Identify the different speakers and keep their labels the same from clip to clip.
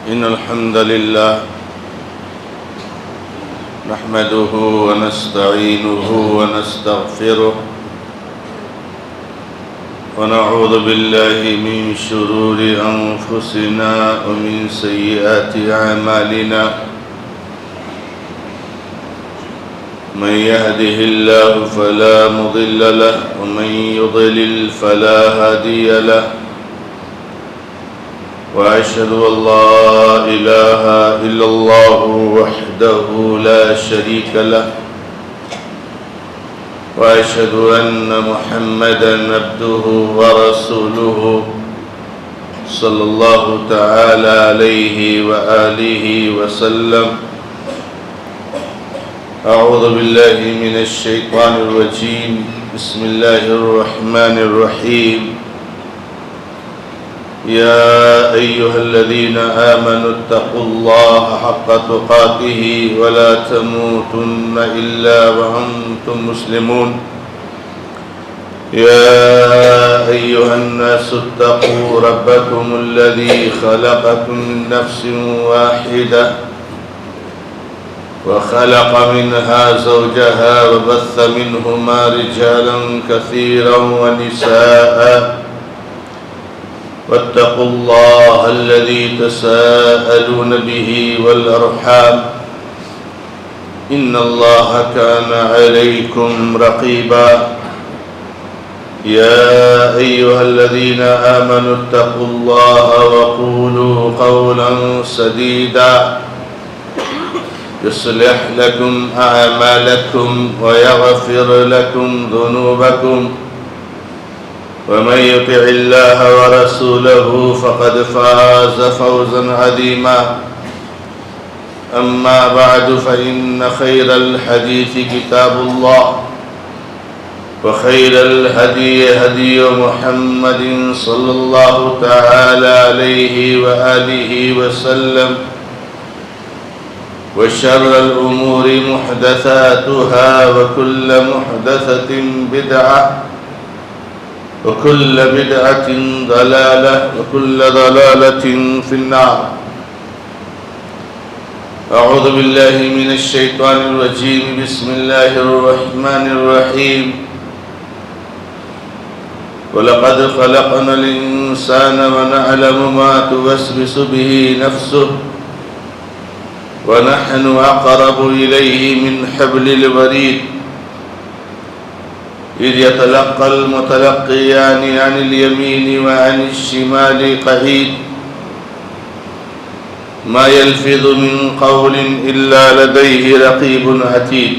Speaker 1: إن الحمد لله نحمده ونستعينه ونستغفره ونعوذ بالله من شرور أنفسنا ومن سيئات أعمالنا من يهده الله فلا مضل له ومن يضلل فلا هادي له وأشهد أن لا إله إلا الله وحده لا شريك له وأشهد أن محمدًا عبده ورسوله صلى الله تعالى عليه وآله وسلم. أعوذ بالله من الشيطان الرجيم. بسم الله الرحمن الرحيم. يا أيها الذين آمنوا اتقوا الله حق تقاته ولا تموتن إلا وأنتم مسلمون. يا أيها الناس اتقوا ربكم الذي خلقكم من نفس واحدة وخلق منها زوجها وبث منهما رجالا كثيرا ونساء واتقوا الله الذي تساءلون به والأرحام إن الله كان عليكم رقيبا. يا أيها الذين آمنوا اتقوا الله وقولوا قولا سديدا يصلح لكم أعمالكم ويغفر لكم ذنوبكم ومن يطع الله ورسوله فقد فاز فوزا عظيما. أما بعد فإن خير الحديث كتاب الله وخير الهدي هدي محمد صلى الله تعالى عليه وآله وسلم وشر الأمور محدثاتها وكل محدثة بدعة وكل بدعة ضلالة وكل ضلالة في النار. أعوذ بالله من الشيطان الرجيم. بسم الله الرحمن الرحيم. ولقد خلقنا الإنسان ونعلم ما توسوس به نفسه ونحن أقرب إليه من حبل الوريد إذ يتلقى المتلقيان عن اليمين وعن الشمال قعيد ما يلفظ من قول إلا لديه رقيب عتيد.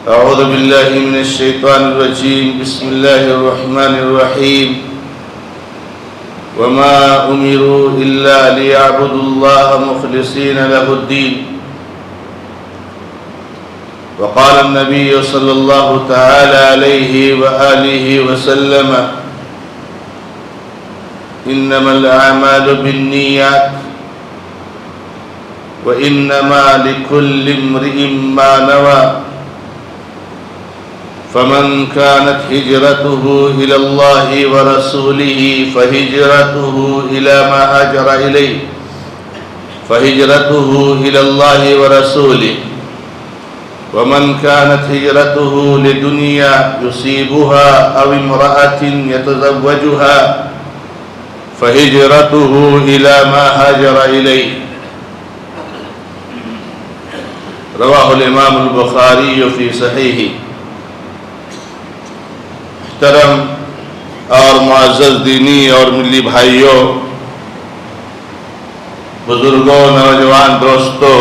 Speaker 1: أعوذ بالله من الشيطان الرجيم. بسم الله الرحمن الرحيم. وما أمروا إلا ليعبدوا الله مخلصين له الدين. وقال النبي صلى الله تعالى عليه وآله وسلم إنما الأعمال بالنيات وإنما لكل امرئ ما نوى فمن كانت هجرته إلى الله ورسوله فهجرته إلى ما هاجر إليه فهجرته إلى الله ورسوله ومن كانت هجرته لدنيا يصيبها أو امرأة يتزوجها فهجرته إلى ما هاجر إليه. رواه الإمام البخاري في صحيحه. محترم اور معزز دینی اور ملی بھائیوں، بزرگوں، نوجوان دوستوں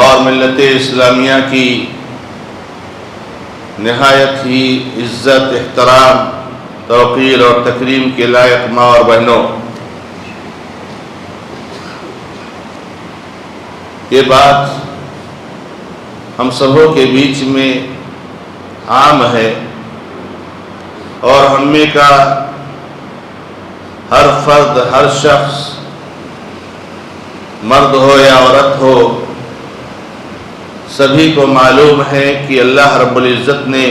Speaker 1: اور ملت اسلامیہ کی نہایت ہی عزت، احترام، توقیر اور تکریم کے لائق ماں اور بہنوں، یہ بات ہم سبوں کے بیچ میں عام ہے اور ہم میں کا ہر فرد، ہر شخص، مرد ہو یا عورت ہو، سبھی کو معلوم ہے کہ اللہ رب العزت نے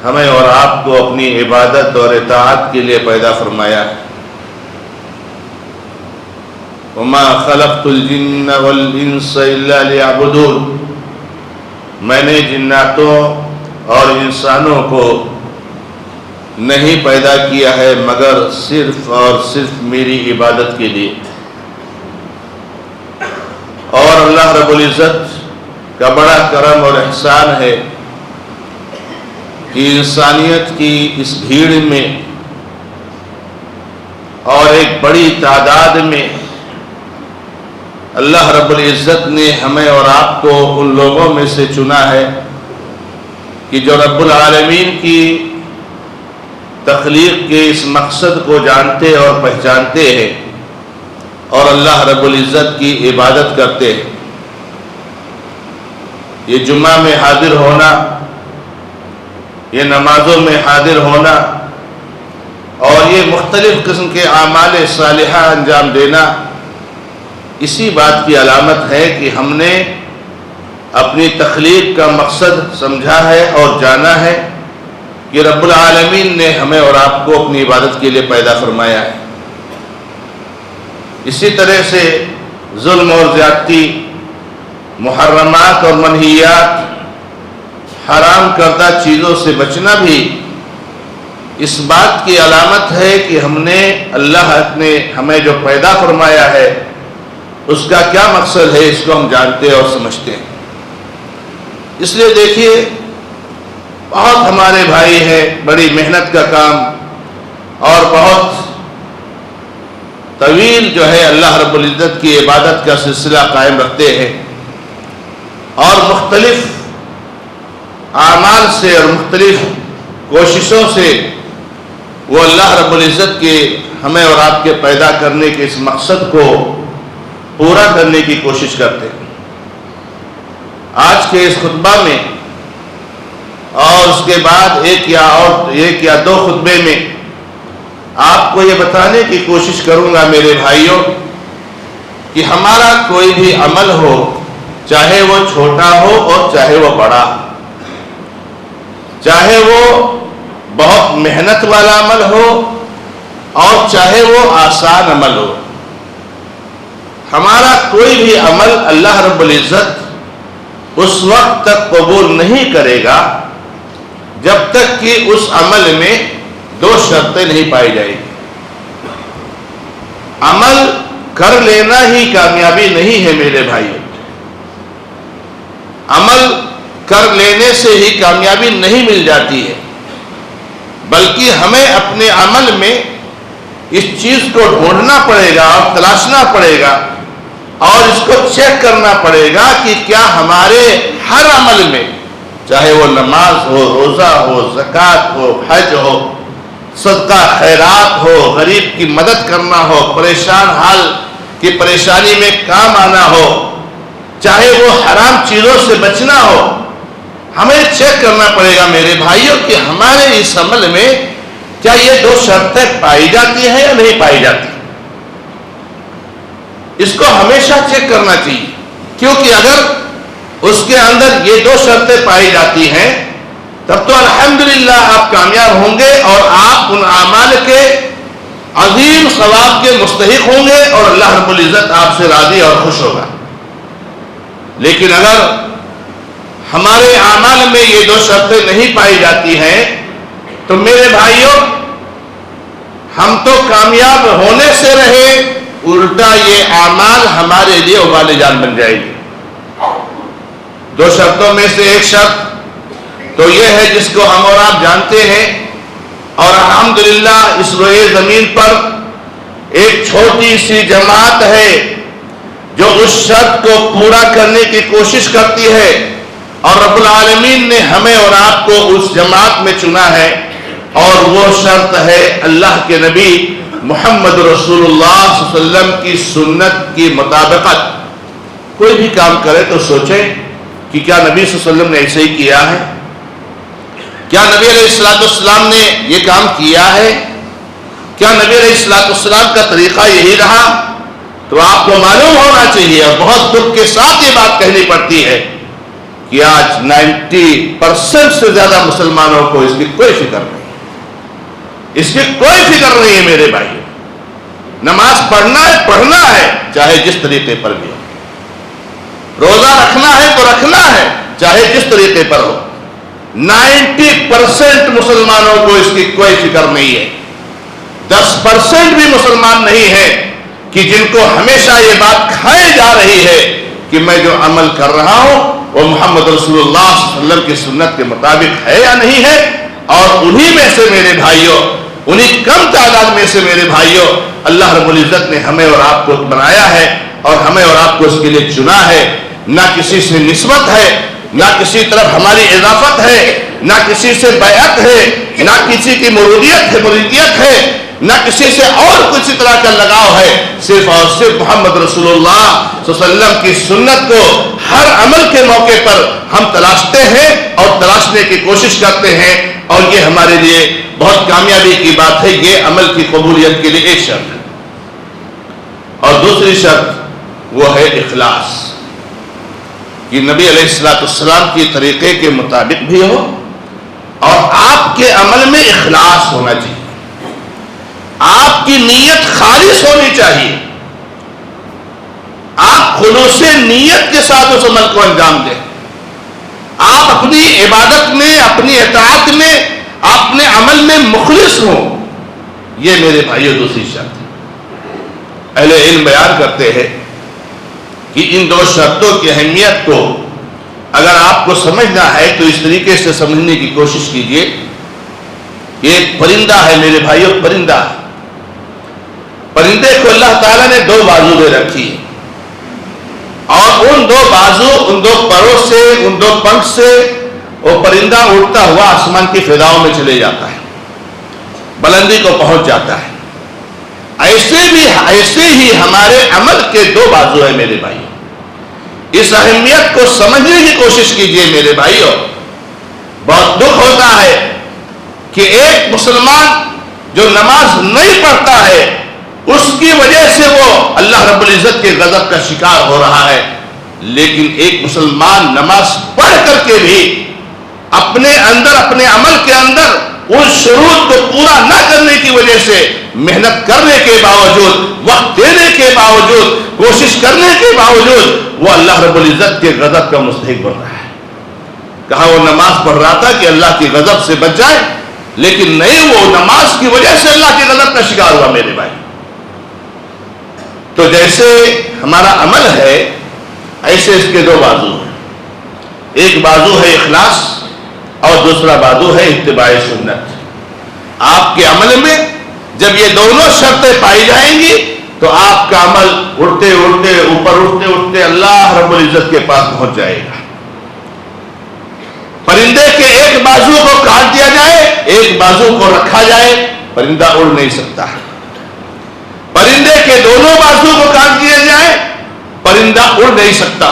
Speaker 1: ہمیں اور آپ کو اپنی عبادت اور اطاعت کے لیے پیدا فرمایا ہے۔ وما خلقت الجن والانس الا ليعبدون، میں نے جناتوں اور انسانوں کو نہیں پیدا کیا ہے مگر صرف اور صرف میری عبادت کے لیے۔ اور اللہ رب العزت کا بڑا کرم اور احسان ہے کہ انسانیت کی اس بھیڑ میں اور ایک بڑی تعداد میں اللہ رب العزت نے ہمیں اور آپ کو ان لوگوں میں سے چنا ہے کہ جو رب العالمین کی تخلیق کے اس مقصد کو جانتے اور پہچانتے ہیں اور اللہ رب العزت کی عبادت کرتے ہیں۔ یہ جمعہ میں حاضر ہونا، یہ نمازوں میں حاضر ہونا اور یہ مختلف قسم کے اعمال صالحہ انجام دینا اسی بات کی علامت ہے کہ ہم نے اپنی تخلیق کا مقصد سمجھا ہے اور جانا ہے کہ رب العالمین نے ہمیں اور آپ کو اپنی عبادت کے لیے پیدا فرمایا ہے۔ اسی طرح سے ظلم اور زیادتی، محرمات اور منہیات، حرام کردہ چیزوں سے بچنا بھی اس بات کی علامت ہے کہ ہم نے اللہ نے ہمیں جو پیدا فرمایا ہے اس کا کیا مقصد ہے، اس کو ہم جانتے اور سمجھتے ہیں۔ اس لیے دیکھیے، بہت ہمارے بھائی ہیں، بڑی محنت کا کام اور بہت طویل جو ہے اللہ رب العزت کی عبادت کا سلسلہ قائم رکھتے ہیں اور مختلف اعمال سے اور مختلف کوششوں سے وہ اللہ رب العزت کے ہمیں اور آپ کے پیدا کرنے کے اس مقصد کو پورا کرنے کی کوشش کرتے ہیں۔ آج کے اس خطبہ میں اور اس کے بعد ایک یا دو خطبے میں آپ کو یہ بتانے کی کوشش کروں گا میرے بھائیوں کہ ہمارا کوئی بھی عمل ہو، چاہے وہ چھوٹا ہو اور چاہے وہ بڑا، چاہے وہ بہت محنت والا عمل ہو اور چاہے وہ آسان عمل ہو، ہمارا کوئی بھی عمل اللہ رب العزت اس وقت تک قبول نہیں کرے گا جب تک کہ اس عمل میں دو شرطیں نہیں پائی جائیں گی۔ عمل کر لینا ہی کامیابی نہیں ہے میرے بھائیوں، عمل کر لینے سے ہی کامیابی نہیں مل جاتی ہے، بلکہ ہمیں اپنے عمل میں اس چیز کو ڈھونڈنا پڑے گا اور تلاشنا پڑے گا اور اس کو چیک کرنا پڑے گا کہ کیا ہمارے ہر عمل میں، چاہے وہ نماز ہو، روزہ ہو، زکوٰۃ ہو، حج ہو، صدقہ خیرات ہو، غریب کی مدد کرنا ہو، پریشان حال کی پریشانی میں کام آنا ہو، چاہے وہ حرام چیزوں سے بچنا ہو، ہمیں چیک کرنا پڑے گا میرے بھائیوں کہ ہمارے اس عمل میں کیا یہ دو شرطیں پائی جاتی ہیں یا نہیں پائی جاتی۔ اس کو ہمیشہ چیک کرنا چاہیے، کیونکہ اگر اس کے اندر یہ دو شرطیں پائی جاتی ہیں تب تو الحمدللہ آپ کامیاب ہوں گے اور آپ ان اعمال کے عظیم ثواب کے مستحق ہوں گے اور اللہ رب العزت آپ سے راضی اور خوش ہوگا۔ لیکن اگر ہمارے اعمال میں یہ دو شرطیں نہیں پائی جاتی ہیں تو میرے بھائیوں، ہم تو کامیاب ہونے سے رہے، الٹا یہ اعمال ہمارے لیے وبال جان بن جائے گی۔ دو شرطوں میں سے ایک شرط تو یہ ہے جس کو ہم اور آپ جانتے ہیں، اور الحمدللہ اس روئے زمین پر ایک چھوٹی سی جماعت ہے جو اس شرط کو پورا کرنے کی کوشش کرتی ہے، اور رب العالمین نے ہمیں اور آپ کو اس جماعت میں چنا ہے، اور وہ شرط ہے اللہ کے نبی محمد رسول اللہ صلی اللہ علیہ وسلم کی سنت کی مطابقت۔ کوئی بھی کام کرے تو سوچیں کہ کیا نبی صلی اللہ علیہ وسلم نے ایسے ہی کیا ہے؟ کیا نبی علیہ السلام نے یہ کام کیا ہے؟ کیا نبی علیہ السلام کا طریقہ یہی رہا؟ تو آپ کو معلوم ہونا چاہیے، اور بہت دکھ کے ساتھ یہ بات کہنی پڑتی ہے کہ آج 90% سے زیادہ مسلمانوں کو اس کی کوئی فکر نہیں، اس کی کوئی فکر نہیں ہے میرے بھائی. نماز پڑھنا ہے چاہے جس طریقے پر بھی ہو، روزہ رکھنا ہے تو رکھنا ہے چاہے جس طریقے پر ہو. 90% مسلمانوں کو اس کی کوئی فکر نہیں ہے. 10% بھی مسلمان نہیں ہے کہ جن کو ہمیشہ یہ بات کھائی جا رہی ہے کہ میں جو عمل کر رہا ہوں وہ محمد رسول اللہ صلی اللہ علیہ وسلم کی سنت کے مطابق ہے یا نہیں ہے. اور انہی میں سے میرے بھائیوں، انہی کم تعداد میں سے میرے بھائیوں، اللہ رب العزت نے ہمیں اور آپ کو بنایا ہے اور ہمیں اور آپ کو اس کے لیے چنا ہے. نہ کسی سے نسبت ہے، نہ کسی طرف ہماری اضافت ہے، نہ کسی سے بیعت ہے، نہ کسی کی مریدیت ہے، نہ کسی سے اور کسی طرح کا لگاؤ ہے. صرف اور صرف محمد رسول اللہ صلی اللہ علیہ وسلم کی سنت کو ہر عمل کے موقع پر ہم تلاشتے ہیں اور تلاشنے کی کوشش کرتے ہیں. اور یہ ہمارے لیے بہت کامیابی کی بات ہے. یہ عمل کی قبولیت کے لیے ایک شرط ہے. اور دوسری شرط وہ ہے اخلاص، کہ نبی علیہ السلام کی طریقے کے مطابق بھی ہو اور آپ کے عمل میں اخلاص ہونا چاہیے. آپ کی نیت خالص ہونی چاہیے. آپ خلوص نیت کے ساتھ اس عمل کو انجام دیں. آپ اپنی عبادت میں، اپنی اطاعت میں، اپنے عمل میں مخلص ہوں. یہ میرے بھائیوں دوسری شرط ہے. اہل علم بیان کرتے ہیں کہ ان دو شرطوں کی اہمیت کو اگر آپ کو سمجھنا ہے تو اس طریقے سے سمجھنے کی کوشش کیجئے. ایک پرندہ ہے میرے بھائیوں، پرندہ. پرندے کو اللہ تعالیٰ نے دو بازو دے رکھی اور ان دو بازو، ان دو پروں سے، ان دو پنکھ سے وہ پرندہ اڑتا ہوا آسمان کی فضاؤں میں چلے جاتا ہے، بلندی کو پہنچ جاتا ہے. ایسے ہی ہمارے عمل کے دو بازو ہیں میرے بھائیوں. اس اہمیت کو سمجھنے کی کوشش کیجئے میرے بھائیوں. بہت دکھ ہوتا ہے کہ ایک مسلمان جو نماز نہیں پڑھتا ہے اس کی وجہ سے وہ اللہ رب العزت کے غضب کا شکار ہو رہا ہے. لیکن ایک مسلمان نماز پڑھ کر کے بھی اپنے اندر، اپنے عمل کے اندر اس شروط کو پورا نہ کرنے کی وجہ سے محنت کرنے کے باوجود، وقت دینے کے باوجود، کوشش کرنے کے باوجود وہ اللہ رب العزت کے غضب کا مستحق بن رہا ہے. کہا وہ نماز پڑھ رہا تھا کہ اللہ کی غضب سے بچ جائے، لیکن نہیں، وہ نماز کی وجہ سے اللہ کے غضب کا شکار ہوا میرے بھائی. تو جیسے ہمارا عمل ہے ایسے اس کے دو بازو ہیں. ایک بازو ہے اخلاص اور دوسرا بازو ہے اتباع سنت. آپ کے عمل میں جب یہ دونوں شرطیں پائی جائیں گی تو آپ کا عمل اڑتے اڑتے اوپر اٹھتے اٹھتے اللہ رب العزت کے پاس پہنچ جائے گا. پرندے کے ایک بازو کو کاٹ دیا جائے، ایک بازو کو رکھا جائے، پرندہ اڑ نہیں سکتا. پرندے کے دونوں بازو کو کاٹ دیا جائے، پرندہ اڑ نہیں سکتا.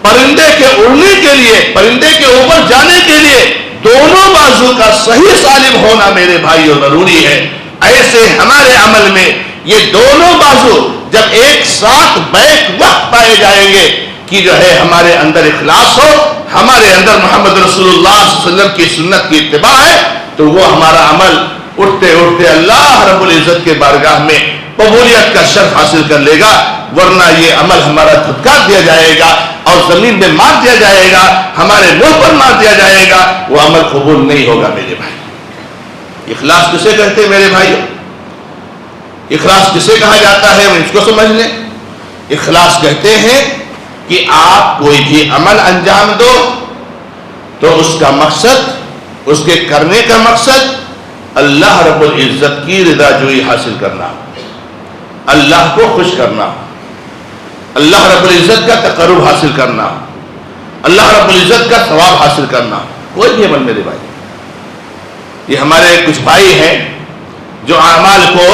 Speaker 1: پرندے کے اڑنے کے لیے، پرندے کے اوپر جانے کے لیے دونوں بازو کا صحیح سالم ہونا میرے بھائیوں ضروری ہے. ایسے ہمارے عمل میں یہ دونوں بازو جب ایک ساتھ بیک وقت پائے جائیں گے کہ جو ہے ہمارے اندر اخلاص ہو، ہمارے اندر محمد رسول اللہ صلی اللہ علیہ وسلم کی سنت کی اتباع ہے، تو وہ ہمارا عمل اٹھتے اٹھتے اللہ رب العزت کے بارگاہ میں قبولیت کا شرف حاصل کر لے گا. ورنہ یہ عمل ہمارا دھتکار دیا جائے گا اور زمین میں مار دیا جائے گا، ہمارے منہ پر مار دیا جائے گا، وہ عمل قبول نہیں ہوگا میرے بھائی. اخلاص کسے کہتے ہیں میرے بھائی؟ اخلاص کسے کہا جاتا ہے اس کو سمجھ لیں. اخلاص کہتے ہیں کہ آپ کوئی بھی عمل انجام دو تو اس کا مقصد، اس کے کرنے کا مقصد اللہ رب العزت کی رضا جوئی حاصل کرنا، اللہ کو خوش کرنا، اللہ رب العزت کا تقرب حاصل کرنا، اللہ رب العزت کا ثواب حاصل کرنا. کوئی بھی عمل میرے بھائی. یہ ہمارے کچھ بھائی ہیں جو اعمال کو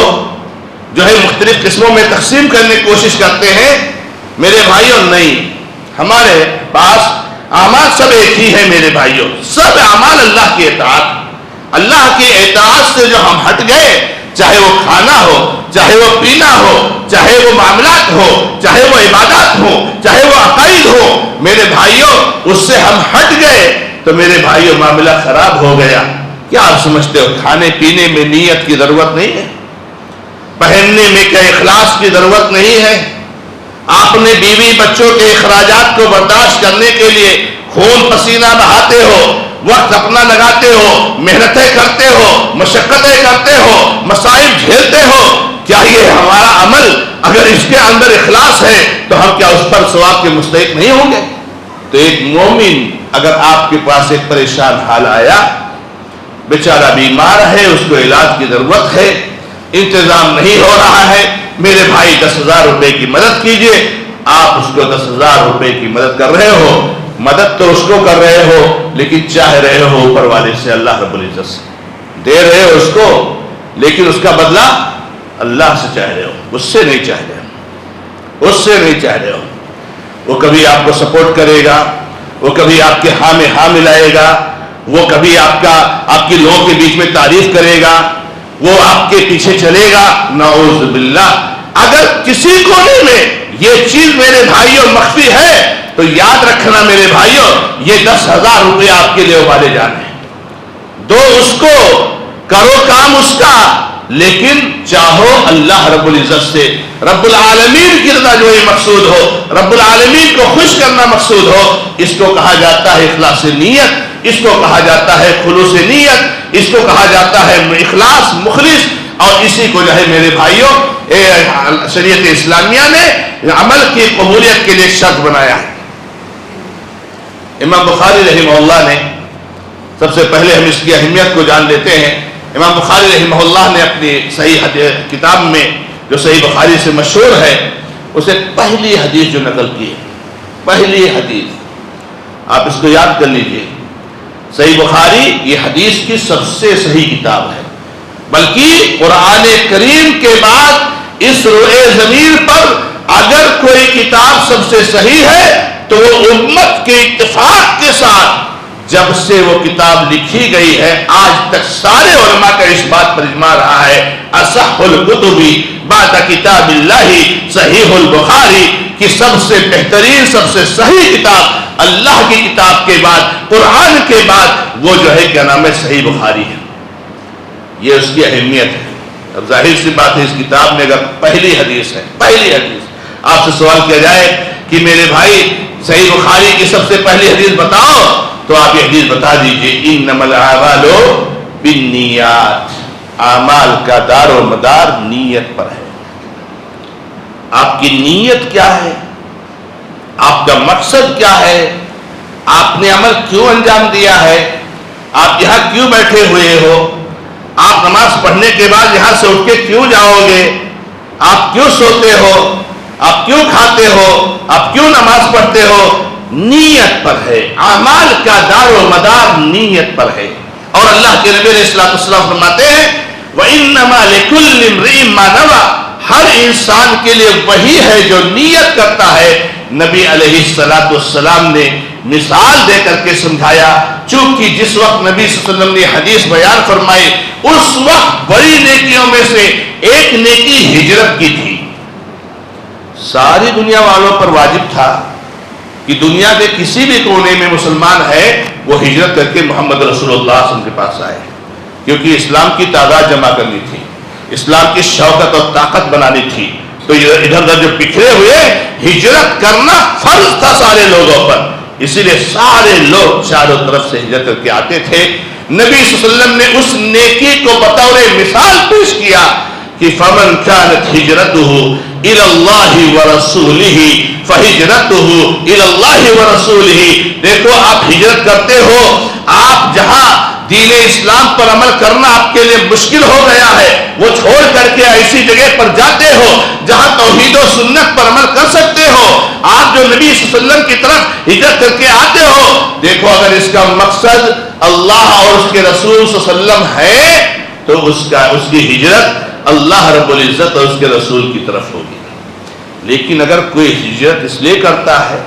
Speaker 1: جو ہے مختلف قسموں میں تقسیم کرنے کی کوشش کرتے ہیں. میرے بھائیوں نہیں، ہمارے پاس اعمال سب ایک ہی ہے میرے بھائیوں. سب اعمال اللہ کی اطاعت. اللہ کی اطاعت سے جو ہم ہٹ گئے، چاہے وہ کھانا ہو، چاہے وہ پینا ہو، چاہے وہ معاملات ہو، چاہے وہ عبادات ہو، چاہے وہ عقائد ہو، میرے بھائیوں اس سے ہم ہٹ گئے تو میرے بھائیوں معاملہ خراب ہو گیا. کیا آپ سمجھتے ہو کھانے پینے میں نیت کی ضرورت نہیں ہے؟ پہننے میں کیا اخلاص کی ضرورت نہیں ہے؟ آپ نے بیوی بچوں کے اخراجات کو برداشت کرنے کے لیے خون پسینہ بہاتے ہو، وقت اپنا لگاتے ہو، محنتیں کرتے ہو، مشقتیں کرتے ہو، مصائب جھیلتے ہو. کیا یہ ہمارا عمل اگر اس کے اندر اخلاص ہے تو ہم کیا اس پر ثواب کے مستحق نہیں ہوں گے؟ تو ایک مومن اگر آپ کے پاس ایک پریشان حال آیا، بیچارہ بیمار ہے، اس کو علاج کی ضرورت ہے، انتظام نہیں ہو رہا ہے، میرے بھائی 10,000 روپے کی مدد کیجئے. آپ اس کو 10,000 روپے کی مدد کر رہے ہو، مدد تو اس کو کر رہے ہو لیکن چاہ رہے ہو اوپر والے سے، اللہ رب العزت سے دے رہے ہو اس کو، لیکن اس کا بدلہ اللہ سے چاہ رہے ہو، اس سے نہیں چاہ رہے ہو، اس سے نہیں چاہ رہے ہو. وہ کبھی آپ کو سپورٹ کرے گا، وہ کبھی آپ کے ہاں میں ہاں ملائے گا، وہ کبھی آپ کی لوگوں کے بیچ میں تعریف کرے گا، وہ آپ کے پیچھے چلے گا. نعوذ باللہ. اگر کسی کونے میں یہ چیز میرے بھائیوں مخفی ہے تو یاد رکھنا میرے بھائیوں، یہ 10,000 روپے آپ کے لیے ابالے جانے ہیں. دو اس کو، کرو کام اس کا، لیکن چاہو اللہ رب العزت سے، رب العالمین کی رضا جو یہ مقصود ہو، رب العالمین کو خوش کرنا مقصود ہو. اس کو کہا جاتا ہے اخلاص نیت، اس کو کہا جاتا ہے خلوص نیت، اس کو کہا جاتا ہے اخلاص مخلص. اور اسی کو جو ہے میرے بھائیوں شریعت اسلامیہ نے عمل کی قبولیت کے لیے شرط بنایا ہے. امام بخاری رحمہ اللہ نے، سب سے پہلے ہم اس کی اہمیت کو جان لیتے ہیں. امام بخاری رحمہ اللہ نے اپنی صحیح کتاب میں جو صحیح بخاری سے مشہور ہے، اسے پہلی حدیث جو نقل کی ہے، پہلی حدیث آپ اس کو یاد کر لیجئے. صحیح بخاری یہ حدیث کی سب سے صحیح کتاب ہے، بلکہ قرآن کریم کے بعد اس روئے زمین پر اگر کوئی کتاب سب سے صحیح ہے تو وہ امت کے اتفاق کے ساتھ جب سے وہ کتاب لکھی گئی ہے آج تک سارے علماء کا اس بات پر اجماع رہا ہے، اصح الکتب بعد کتاب اللہ صحیح البخاری، کہ سب سے بہترین سب سے صحیح کتاب اللہ کی کتاب کے بعد، قرآن کے بعد، وہ جو ہے کیا نام ہے صحیح بخاری ہے. یہ اس کی اہمیت ہے. اب ظاہر سی بات ہے اس کتاب میں اگر پہلی حدیث ہے، پہلی حدیث، آپ سے سوال کیا جائے کہ میرے بھائی صحیح بخاری کی سب سے پہلی حدیث بتاؤ، تو آپ یہ حدیث بتا دیجئے، انما الاعمال بالنیات، اعمال کا دار و مدار نیت پر ہے. آپ کی نیت کیا ہے؟ آپ کا مقصد کیا ہے؟ آپ نے عمل کیوں انجام دیا ہے؟ آپ یہاں کیوں بیٹھے ہوئے ہو؟ آپ نماز پڑھنے کے بعد یہاں سے اٹھ کے کیوں جاؤ گے؟ آپ کیوں سوتے ہو؟ آپ کیوں کھاتے ہو؟ آپ کیوں نماز پڑھتے ہو؟ نیت پر ہے. اعمال کا دار و مدار نیت پر ہے. اور اللہ کے نبی علیہ السلام فرماتے ہیں وَإِنَّمَا لِكُلِّ امْرِئٍ مَّا نَوَىٰ، ہر انسان کے لیے وہی ہے جو نیت کرتا ہے. نبی علیہ السلام نے مثال دے کر کے سمجھایا، چونکہ جس وقت نبی صلی اللہ علیہ وسلم نے حدیث بیان فرمائی اس وقت بڑی نیکیوں میں سے ایک نیکی ہجرت کی تھی. ساری دنیا والوں پر واجب تھا کہ دنیا کے کسی بھی کونے میں مسلمان ہے وہ ہجرت کر کے محمد رسول اللہ صلی اللہ علیہ وسلم کے پاس آئے، کیونکہ اسلام کی تعداد جمع کرنی تھی، اسلام کی شوکت اور طاقت بنانی تھی. تو ادھر ادھر جو بکھرے ہوئے، ہجرت کرنا فرض تھا سارے لوگوں پر، اسی لیے سارے لوگ چاروں طرف سے ہجرت کر کے آتے تھے. نبی صلی اللہ علیہ وسلم نے اس نیکی کو بطور مثال پیش کیا کہ فمن كانت هجرته الى الله ورسوله فهجرته الى الله ورسوله. دیکھو آپ ہجرت کرتے ہو، آپ جہاں دین اسلام پر عمل کرنا آپ کے لیے مشکل ہو گیا ہے وہ چھوڑ کر کے ایسی جگہ پر جاتے ہو جہاں توحید و سنت پر عمل کر سکتے ہو. آپ جو نبی صلی اللہ علیہ وسلم کی طرف ہجرت کر کے آتے ہو، دیکھو اگر اس کا مقصد اللہ اور اس کے رسول صلی اللہ علیہ وسلم ہے تو اس کی ہجرت اللہ رب العزت اور اس کے رسول کی طرف ہوگی. لیکن اگر کوئی ہجرت اس لیے کرتا ہے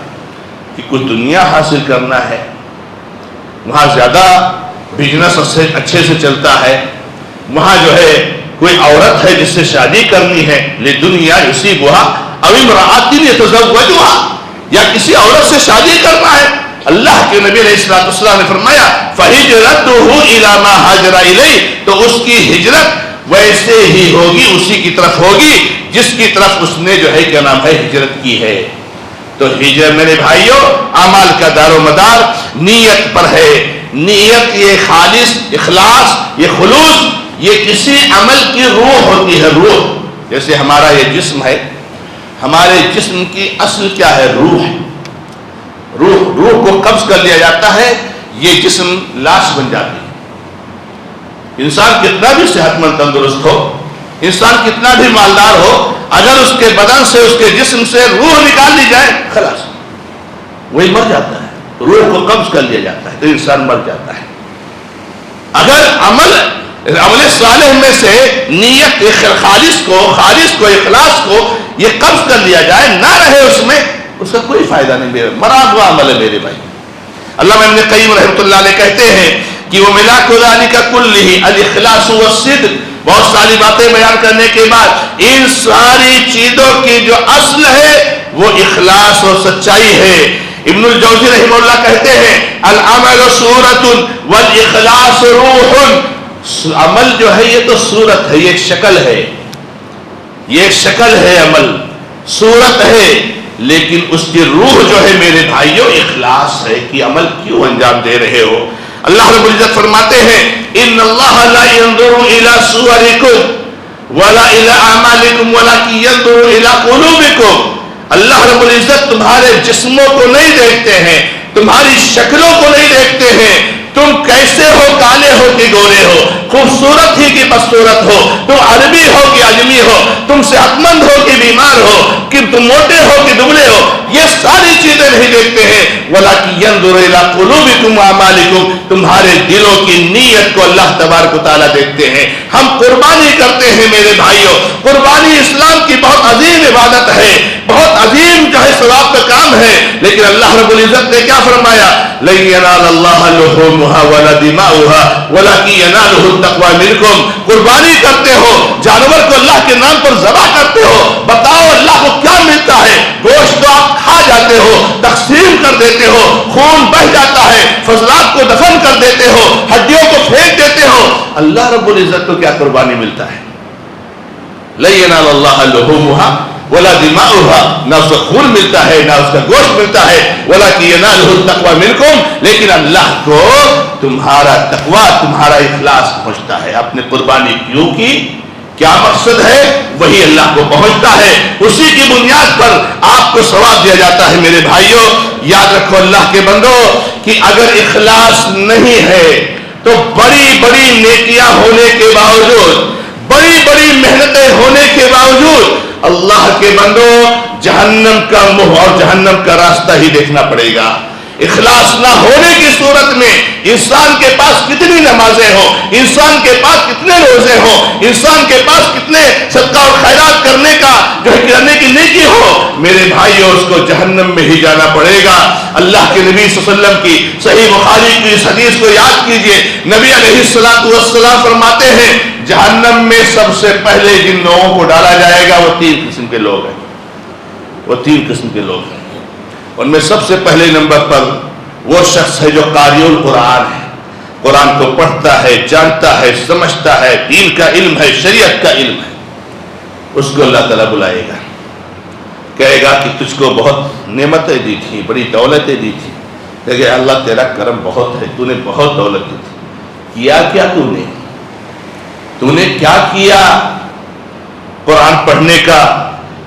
Speaker 1: کہ کوئی دنیا حاصل کرنا ہے، وہاں زیادہ بزنس اچھے سے چلتا ہے، وہاں جو ہے کوئی عورت ہے جس سے شادی کرنی ہے، لدنیا یصیبها او امرأة یتزوجها، یا کسی کسی عورت سے شادی کرنا ہے؟ اللہ کے نبی علیہ الصلوۃ والسلام نے فرمایا فَهِجْرَتُهُ إِلَىٰ مَا هَاجَرَ إِلَيْهِ، تو اس کی ہجرت ویسے ہی ہوگی، اسی کی طرف ہوگی جس کی طرف اس نے جو ہے کیا نام ہے ہجرت کی ہے۔ تو ہجرت میرے بھائیوں اعمال کا دار و مدار نیت پر ہے۔ نیت یہ خالص اخلاص، یہ خلوص، یہ کسی عمل کی روح ہوتی ہے۔ روح جیسے ہمارا یہ جسم ہے، ہمارے جسم کی اصل کیا ہے؟ روح ہے۔ روح کو قبض کر لیا جاتا ہے، یہ جسم لاش بن جاتی ہے۔ انسان کتنا بھی صحت مند تندرست ہو، انسان کتنا بھی مالدار ہو، اگر اس کے بدن سے، اس کے جسم سے روح نکال لی جائے خلاص وہی مر جاتا ہے۔ روح کو قبض کر لیا جاتا ہے تو انسان مر جاتا ہے۔ اگر عمل صالح میں سے نیت خالص کو اخلاص کو یہ قبض کر لیا جائے، نہ رہے اس میں، اس کا کوئی فائدہ نہیں، میرے مرا ہوا عمل ہے میرے بھائی۔ علامہ ابن قیم رحمۃ اللہ علیہ کہتے ہیں کہ وہ ملاک ذالک کلہ الاخلاص والصدق، بہت ساری باتیں بیان کرنے کے بعد ان ساری چیزوں کی جو اصل ہے وہ اخلاص اور سچائی ہے۔ ابن الجوزی رحمہ اللہ کہتے ہیں العمل صورت والاخلاص روح، عمل جو ہے یہ تو صورت ہے، یہ ایک شکل ہے، یہ ایک شکل ہے، عمل صورت ہے، لیکن اس کی روح جو ہے میرے بھائیوں اخلاص ہے کہ عمل کیوں انجام دے رہے ہو۔ اللہ رب العزت فرماتے ہیں ان اللہ لا ينظر الى صورکم ولا الى اعمالکم ولکن ينظر الى قلوبکم، اللہ رب العزت تمہارے جسموں کو نہیں دیکھتے ہیں، تمہاری شکلوں کو نہیں دیکھتے ہیں، تم کیسے ہو، کالے ہو کہ گورے ہو، خوبصورت ہی کہ بدصورت ہو، تم عربی ہو کہ عجمی ہو، تم صحت مند ہو کہ بیمار ہو، کہ تم موٹے ہو کہ دبلے ہو، یہ ساری چیزیں نہیں دیکھتے ہیں۔ وَلَكِنْ يَنْظُرُ إِلَىٰ قُلُوبِكُمْ وَأَعْمَالِكُمْ، تمہارے دلوں کی نیت کو اللہ تبارک و تعالیٰ دیکھتے ہیں۔ ہم قربانی کرتے ہیں میرے بھائیوں، قربانی اسلام کی بہت عظیم عبادت ہے، بہت عظیم جو ہے ثواب کا کام ہے، لیکن اللہ رب العزت نے کیا فرمایا؟ لَن يَنَالَ اللَّهَ لُحُومُهَا وَلَا دِمَاؤُهَا وَلَكِنْ يَنَالُهُ التَّقْوَىٰ مِنكُمْ، قربانی کرتے ہو، جانور کو اللہ کے نام پر ذبح کرتے ہو، بتاؤ اللہ کو کیا ملتا ہے؟ گوشت تو آپ کھا جاتے ہو، تقسیم کر دیتے ہو، خون بہ جاتا ہے، فضلات کو دفن کر دیتے ہو، ہڈیوں کو پھینک دیتے ہو، اللہ رب العزت کو کیا قربانی ملتا ہے؟ لَن يَنَالَ اللَّهَ لُحُومُهَا وَلَا دِمَاؤُهَا، نہ اس کا خون ملتا ہے نہ اس کا گوشت ملتا ہے، وَلَكِنْ يَنَالُهُ التَّقْوَىٰ مِنكُمْ، لیکن اللہ کو تمہارا تقویٰ، تمہارا اخلاص پہنچتا ہے۔ اپنے قربانی کیوں کی، کیا مقصد ہے، وہی اللہ کو پہنچتا ہے، اسی کی بنیاد پر آپ کو ثواب دیا جاتا ہے۔ میرے بھائیوں یاد رکھو اللہ کے بندو کہ اگر اخلاص نہیں ہے تو بڑی بڑی نیکیاں ہونے کے باوجود، بڑی بڑی محنتیں ہونے کے باوجود اللہ کے بندو جہنم کا منہ اور جہنم کا راستہ ہی دیکھنا پڑے گا۔ اخلاص نہ ہونے کی صورت میں انسان کے پاس کتنی نمازیں ہوں، انسان کے پاس کتنے روزے ہوں، انسان کے پاس کتنے صدقہ اور خیرات کرنے کا جو ہے کرنے کی نیکی ہو، میرے بھائیوں اس کو جہنم میں ہی جانا پڑے گا۔ اللہ کے نبی صلی اللہ علیہ وسلم کی صحیح بخاری کی اس حدیث کو یاد کیجئے، نبی علیہ السلام فرماتے ہیں جہنم میں سب سے پہلے جن لوگوں کو ڈالا جائے گا وہ 3 قسم کے لوگ ہیں، وہ 3 قسم کے لوگ ہیں۔ ان میں سب سے پہلے نمبر پر وہ شخص ہے جو قاری القرآن ہے، قرآن کو پڑھتا ہے، جانتا ہے، سمجھتا ہے، دین کا علم ہے، شریعت کا علم ہے، اس کو اللہ تعالیٰ بلائے گا، کہے گا کہ تجھ کو بہت نعمتیں دی تھی، بڑی دولتیں دی تھی، لیکن اللہ تیرا کرم بہت ہے، تو نے بہت دولت دی تھی، کیا کیا تو نے کیا کیا؟ قرآن پڑھنے کا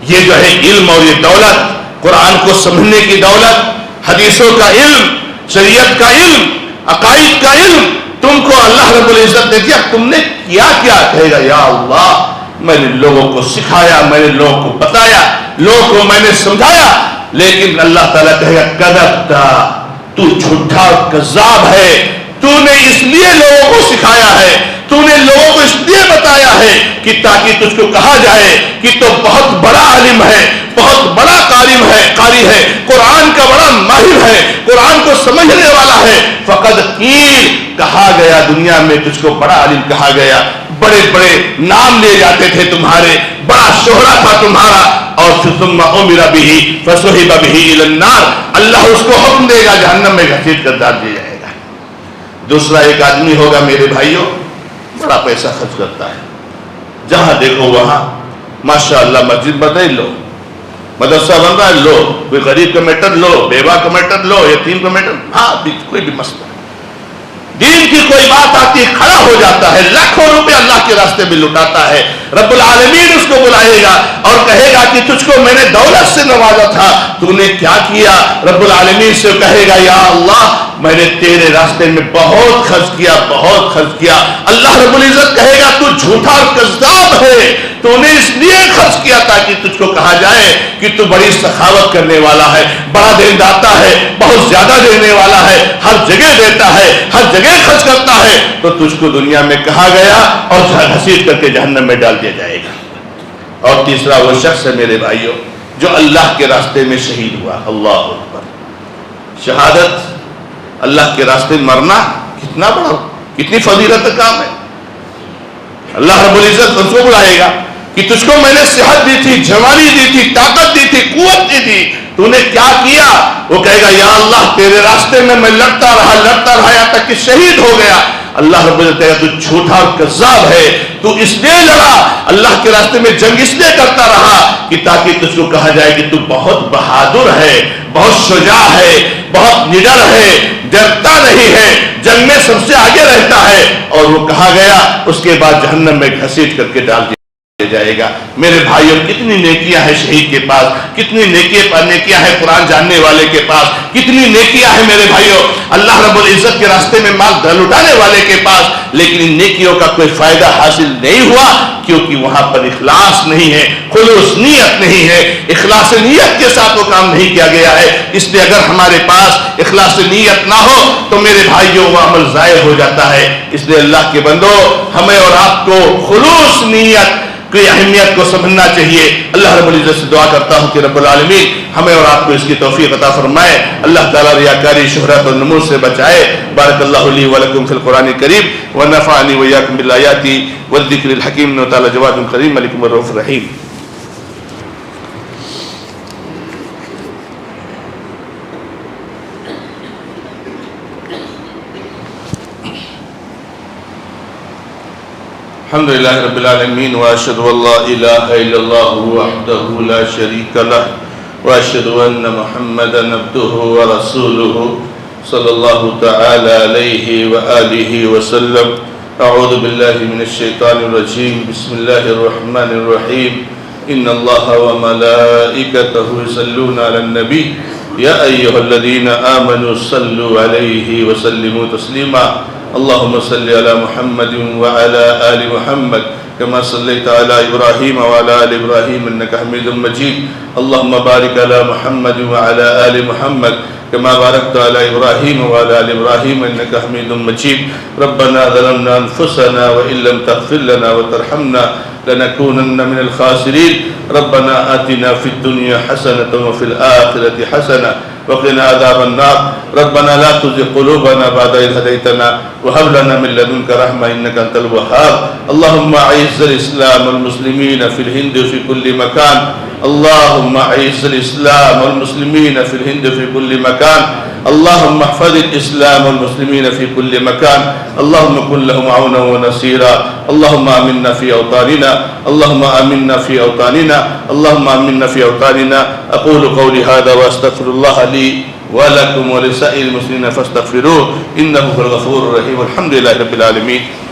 Speaker 1: یہ جو ہے علم اور یہ دولت، قرآن کو سمجھنے کی دولت، حدیثوں کا علم، شریعت کا علم، عقائد کا علم تم کو اللہ رب العزت نے دیا، تم نے کیا کیا؟ کہے گا یا اللہ میں نے لوگوں کو سکھایا، میں نے لوگوں کو بتایا، لوگوں کو میں نے سمجھایا، لیکن اللہ تعالیٰ کہے گا کذبتا، تو جھوٹا اور کذاب ہے، تو نے اس لیے لوگوں کو سکھایا ہے، تو نے لوگوں کو اس لیے بتایا ہے کہ تاکہ تجھ کو کہا جائے کہ تو بہت بڑا عالم ہے، بہت بڑا قاری ہے، قرآن کا بڑا ماہر ہے، قرآن کو سمجھنے والا ہے۔ فقد قیل، کہا گیا دنیا میں تجھ کو بڑا عالم کہا گیا، بڑے بڑے نام لیے جاتے تھے تمہارے، بڑا شہرہ تھا تمہارا، اور پھر ثم امر به فصحب به الى النار، اللہ اس کو حکم دے گا جہنم میں گھسیٹ کر ڈال دیا جائے گا۔ دوسرا ایک آدمی ہوگا میرے بھائیوں، بڑا پیسہ خرچ کرتا ہے، جہاں دیکھو وہاں ماشاءاللہ مسجد بدل لو، مدرسہ بن رہا ہے لو، کوئی غریب کا میٹر لو، بیوہ کا میٹر لو، یتیم کا میٹر، ہاں کوئی بھی مسئلہ، دین کی کوئی بات آتی کھڑا ہو جاتا ہے، لاکھوں روپے اللہ کے راستے میں لٹاتا ہے، رب العالمین اس کو بلائے گا اور کہے گا کہ تجھ کو میں نے دولت سے نوازا تھا، تو نے کیا کیا؟ رب العالمین سے کہے گا یا اللہ میں نے تیرے راستے میں بہت خرچ کیا، بہت خرچ کیا۔ اللہ رب العزت کہے گا تو جھوٹا اور کذاب ہے، تو نے اس لیے خرچ کیا تاکہ تجھ کو کہا جائے کہ تو بڑی سخاوت کرنے والا ہے، بڑا دینداتا ہے، بہت زیادہ دینے والا ہے، ہر جگہ دیتا ہے، ہر جگہ خرچ کرتا ہے، تو تجھ کو دنیا میں کہا گیا اور گھسیٹ کر کے جہنم میں ڈال دیا جائے گا۔ اور تیسرا وہ شخص ہے میرے بھائیوں جو اللہ کے راستے میں شہید ہوا، اللہ اکبر، شہادت، اللہ کے راستے میں مرنا کتنا بڑا، کتنی فضیلت کا کام ہے۔ اللہ رب العزت اس کو بلائے گا کہ تجھ کو میں نے صحت دی تھی، جوانی دی تھی، طاقت دی تھی، قوت دی تھی، تو نے کیا کیا؟ وہ کہے گا یا اللہ تیرے راستے میں لڑتا رہا یہاں تک کہ شہید ہو گیا۔ اللہ رب العزت کہے گا تو جھوٹا اور کذاب ہے، تو اس لیے لڑا، اللہ کے راستے میں جنگ اس لیے کرتا رہا کہ تاکہ تجھ کو کہا جائے کہ تو بہت بہادر ہے، بہت شجاع ہے، بہت نڈر ہے، ڈرتا نہیں ہے، جنگ میں سب سے آگے رہتا ہے، اور وہ کہا گیا اس کے بعد جہنم میں گھسیٹ کر کے ڈال دیا جائے گا۔ میرے بھائیوں کتنی نیکیاں ہیں شہید کے پاس، کتنی نیکیاں ہیں قرآن جاننے والے کے پاس، کتنی نیکیاں ہیں میرے بھائیوں اللہ رب العزت کے راستے میں مال لٹانے والے کے پاس، لیکن ان نیکیوں کا کوئی فائدہ حاصل نہیں ہوا کیونکہ وہاں پر اخلاص نہیں ہے، خلوص نیت نہیں ہے، اخلاص نیت کے ساتھ وہ کام نہیں کیا گیا ہے۔ اس لیے اگر ہمارے پاس اخلاص نیت نہ ہو تو میرے بھائیوں وہ عمل ضائع ہو جاتا ہے۔ اس لیے اللہ کے بندو ہمیں اور آپ کو خلوص نیت کی اہمیت کو سمجھنا چاہیے۔ اللہ رب العزت سے دعا کرتا ہوں کہ رب العالمین ہمیں اور آپ کو اس کی توفیق عطا فرمائے، اللہ تعالیٰ ریاکاری، شہرت اور نمود سے بچائے۔ بارک اللہ لی ولکم فی القرآن الکریم ونفعنی وإیاکم بالآیات والذکر الحکیم، وتعالی جواد کریم، ملک الرؤوف الرحیم۔ الحمد للہ رب العالمین، واشہد ان لا الہ الا اللہ وحدہ لا شریک لہ، واشہد ان محمدا عبدہ ورسولہ صلی اللہ تعالی علیہ وآلہ وسلم۔ اعوذ باللہ من الشیطان الرجیم، بسم اللہ الرحمن الرحیم، ان اللہ وملائکتہ یصلون علی النبی یا ایہا الذین آمنوا صلوا علیہ وسلموا تسلیما۔ اللهم صل على محمد وعلى آل محمد كما صليت على إبراهيم وعلى آل إبراهيم إنك حميد مجيد۔ اللهم بارك على محمد وعلى آل محمد كما باركت على إبراهيم وعلى آل إبراهيم إنك حميد مجيد۔ ربنا ظلمنا أنفسنا وإن لم تغفر لنا وترحمنا لنكونن من الخاسرين۔ ربنا آتنا في الدنيا حسنة وفي الآخرة حسنة وقنا عذاب النار۔ ربنا لا تزغ قلوبنا بعد إذ هديتنا وهب لنا من لدنك رحمة إنك أنت الوهاب۔ اللهم أعز الإسلام والمسلمين في الهند وفي كل مكان، اللهم أعز الإسلام والمسلمين في الهند في كل مكان، اللهم احفظ الإسلام والمسلمين في كل مكان، اللهم كن لهم عونا ونصيرا، اللهم آمنا في أوطاننا، اللهم آمنا في أوطاننا، اللهم آمنا في أوطاننا۔ أقول قولي هذا وأستغفر الله لي ولكم ولسائر المسلمين فاستغفروه إنه هو الغفور الرحيم، والحمد لله رب العالمين۔